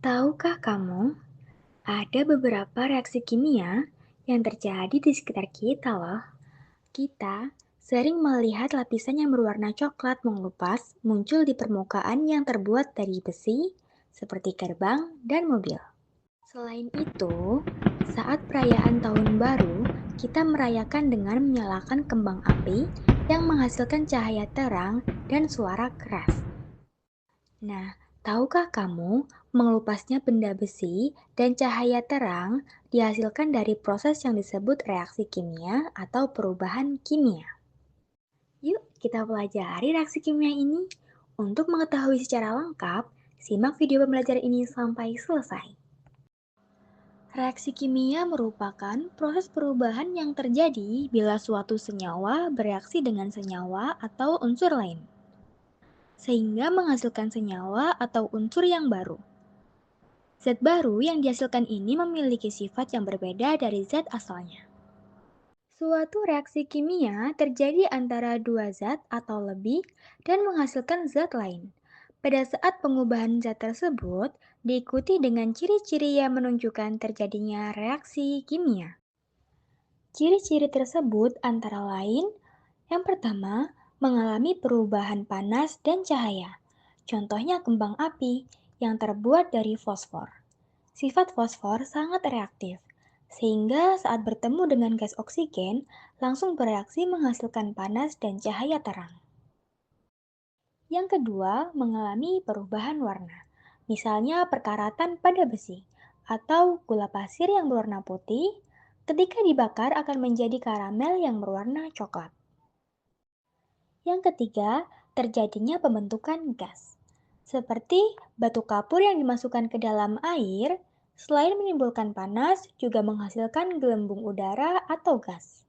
Tahukah kamu, ada beberapa reaksi kimia yang terjadi di sekitar kita loh. Kita sering melihat lapisan yang berwarna coklat mengelupas muncul di permukaan yang terbuat dari besi, seperti gerbang dan mobil. Selain itu, saat perayaan tahun baru, kita merayakan dengan menyalakan kembang api yang menghasilkan cahaya terang dan suara keras. Nah, tahukah kamu mengelupasnya benda besi dan cahaya terang dihasilkan dari proses yang disebut reaksi kimia atau perubahan kimia? Yuk, kita pelajari reaksi kimia ini. Untuk mengetahui secara lengkap, simak video pembelajaran ini sampai selesai. Reaksi kimia merupakan proses perubahan yang terjadi bila suatu senyawa bereaksi dengan senyawa atau unsur lain, sehingga menghasilkan senyawa atau unsur yang baru. Zat baru yang dihasilkan ini memiliki sifat yang berbeda dari zat asalnya. Suatu reaksi kimia terjadi antara dua zat atau lebih dan menghasilkan zat lain. Pada saat pengubahan zat tersebut diikuti dengan ciri-ciri yang menunjukkan terjadinya reaksi kimia. Ciri-ciri tersebut antara lain, yang pertama, mengalami perubahan panas dan cahaya. Contohnya kembang api yang terbuat dari fosfor. Sifat fosfor sangat reaktif, sehingga saat bertemu dengan gas oksigen, langsung bereaksi menghasilkan panas dan cahaya terang. Yang kedua, mengalami perubahan warna. Misalnya perkaratan pada besi, atau gula pasir yang berwarna putih, ketika dibakar akan menjadi karamel yang berwarna coklat. Yang ketiga, terjadinya pembentukan gas. Seperti batu kapur yang dimasukkan ke dalam air, selain menimbulkan panas, juga menghasilkan gelembung udara atau gas.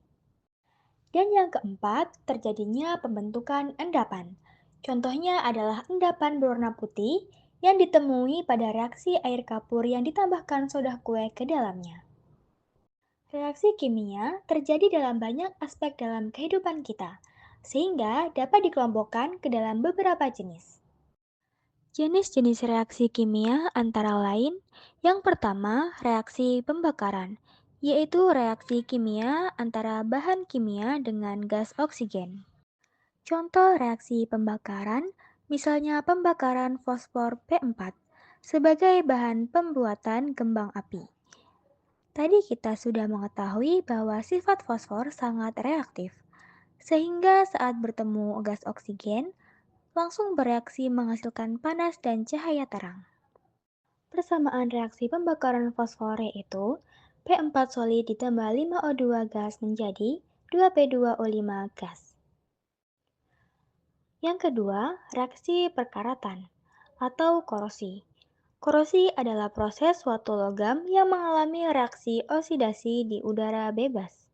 Dan yang keempat, terjadinya pembentukan endapan. Contohnya adalah endapan berwarna putih yang ditemui pada reaksi air kapur yang ditambahkan soda kue ke dalamnya. Reaksi kimia terjadi dalam banyak aspek dalam kehidupan kita, sehingga dapat dikelompokkan ke dalam beberapa jenis. Jenis-jenis reaksi kimia antara lain, yang pertama reaksi pembakaran, yaitu reaksi kimia antara bahan kimia dengan gas oksigen. Contoh reaksi pembakaran, misalnya pembakaran fosfor P4 sebagai bahan pembuatan kembang api. Tadi kita sudah mengetahui bahwa sifat fosfor sangat reaktif, sehingga saat bertemu gas oksigen, langsung bereaksi menghasilkan panas dan cahaya terang. Persamaan reaksi pembakaran fosfor yaitu P4 solid ditambah 5O2 gas menjadi 2P2O5 gas. Yang kedua, reaksi perkaratan atau korosi. Korosi adalah proses suatu logam yang mengalami reaksi oksidasi di udara bebas.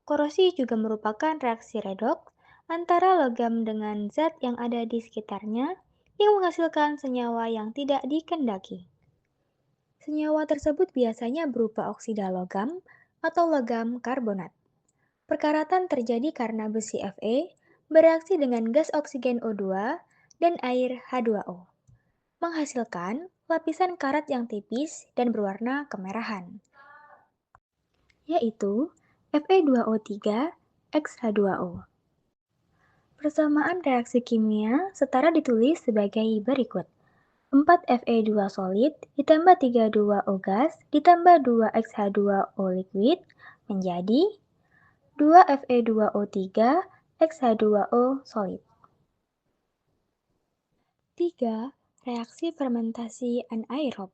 Korosi juga merupakan reaksi redoks antara logam dengan zat yang ada di sekitarnya yang menghasilkan senyawa yang tidak dikehendaki. Senyawa tersebut biasanya berupa oksida logam atau logam karbonat. Perkaratan terjadi karena besi Fe bereaksi dengan gas oksigen O2 dan air H2O, menghasilkan lapisan karat yang tipis dan berwarna kemerahan, yaitu Fe2O3 X H2O. Persamaan reaksi kimia setara ditulis sebagai berikut. 4 Fe2 solid ditambah 3,2O gas ditambah 2 X H2O liquid menjadi 2 Fe2O3 X H2O solid. 3. Reaksi fermentasi anaerob.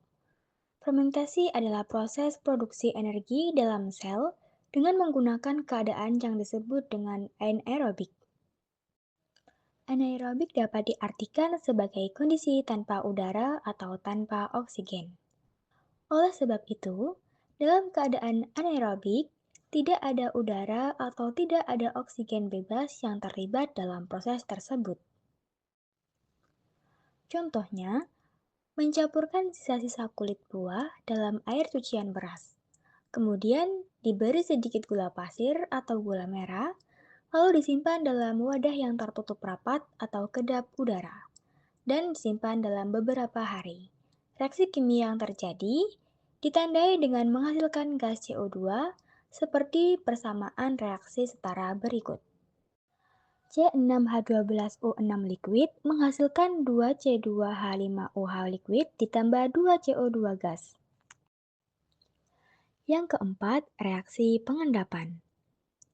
Fermentasi adalah proses produksi energi dalam sel dengan menggunakan keadaan yang disebut dengan anaerobik. Anaerobik dapat diartikan sebagai kondisi tanpa udara atau tanpa oksigen. Oleh sebab itu, dalam keadaan anaerobik, tidak ada udara atau tidak ada oksigen bebas yang terlibat dalam proses tersebut. Contohnya, mencampurkan sisa-sisa kulit buah dalam air cucian beras. Kemudian diberi sedikit gula pasir atau gula merah, lalu disimpan dalam wadah yang tertutup rapat atau kedap udara, dan disimpan dalam beberapa hari. Reaksi kimia yang terjadi ditandai dengan menghasilkan gas CO2 seperti persamaan reaksi setara berikut. C6H12O6 liquid menghasilkan 2C2H5OH liquid ditambah 2CO2 gas. Yang keempat, reaksi pengendapan.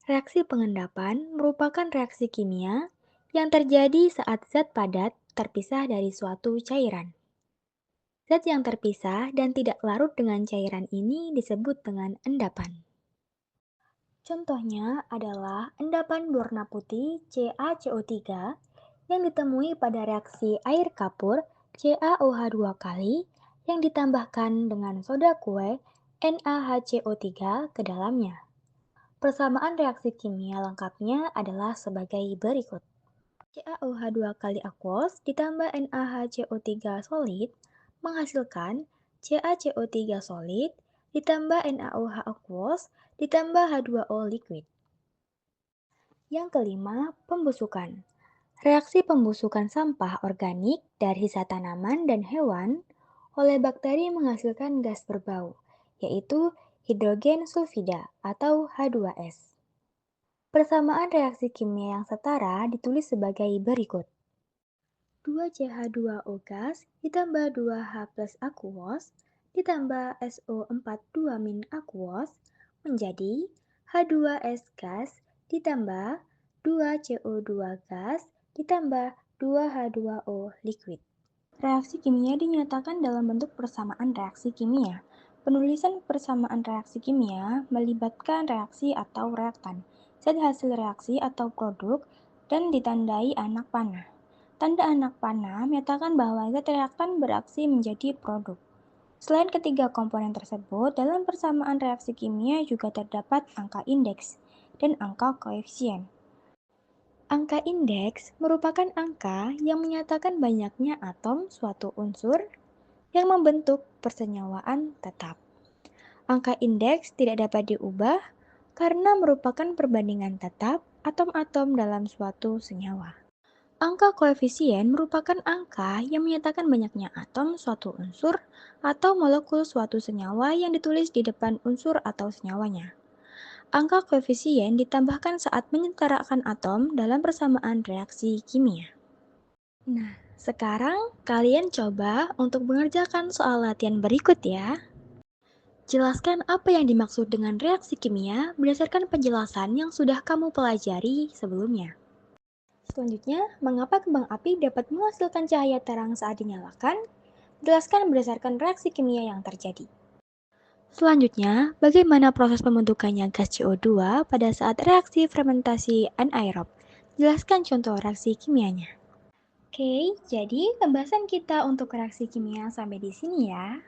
Reaksi pengendapan merupakan reaksi kimia yang terjadi saat zat padat terpisah dari suatu cairan. Zat yang terpisah dan tidak larut dengan cairan ini disebut dengan endapan. Contohnya adalah endapan berwarna putih CaCO3 yang ditemui pada reaksi air kapur CaOH2 kali yang ditambahkan dengan soda kue NaHCO3 ke dalamnya. Persamaan reaksi kimia lengkapnya adalah sebagai berikut. CaOH2 kali aqueous ditambah NaHCO3 solid menghasilkan CaCO3 solid ditambah NaOH aqueous ditambah H2O liquid. Yang kelima, pembusukan. Reaksi pembusukan sampah organik dari sisa tanaman dan hewan oleh bakteri menghasilkan gas berbau, yaitu hidrogen sulfida atau H2S. Persamaan reaksi kimia yang setara ditulis sebagai berikut. 2CH2O gas ditambah 2H plus aqueous ditambah SO42- aqueous menjadi H2S gas ditambah 2CO2 gas ditambah 2H2O liquid. Reaksi kimia dinyatakan dalam bentuk persamaan reaksi kimia. Penulisan persamaan reaksi kimia melibatkan reaksi atau reaktan, zat hasil reaksi atau produk, dan ditandai anak panah. Tanda anak panah menyatakan bahwa zat reaktan bereaksi menjadi produk. Selain ketiga komponen tersebut, dalam persamaan reaksi kimia juga terdapat angka indeks dan angka koefisien. Angka indeks merupakan angka yang menyatakan banyaknya atom suatu unsur yang membentuk persenyawaan tetap. Angka indeks tidak dapat diubah karena merupakan perbandingan tetap atom-atom dalam suatu senyawa. Angka koefisien merupakan angka yang menyatakan banyaknya atom suatu unsur atau molekul suatu senyawa yang ditulis di depan unsur atau senyawanya. Angka koefisien ditambahkan saat menyetarakan atom dalam persamaan reaksi kimia. Nah, sekarang kalian coba untuk mengerjakan soal latihan berikut ya. Jelaskan apa yang dimaksud dengan reaksi kimia berdasarkan penjelasan yang sudah kamu pelajari sebelumnya. Selanjutnya, mengapa kembang api dapat menghasilkan cahaya terang saat dinyalakan? Jelaskan berdasarkan reaksi kimia yang terjadi. Selanjutnya, bagaimana proses pembentukannya gas CO2 pada saat reaksi fermentasi anaerob? Jelaskan contoh reaksi kimianya. Oke, jadi pembahasan kita untuk reaksi kimia sampai di sini ya.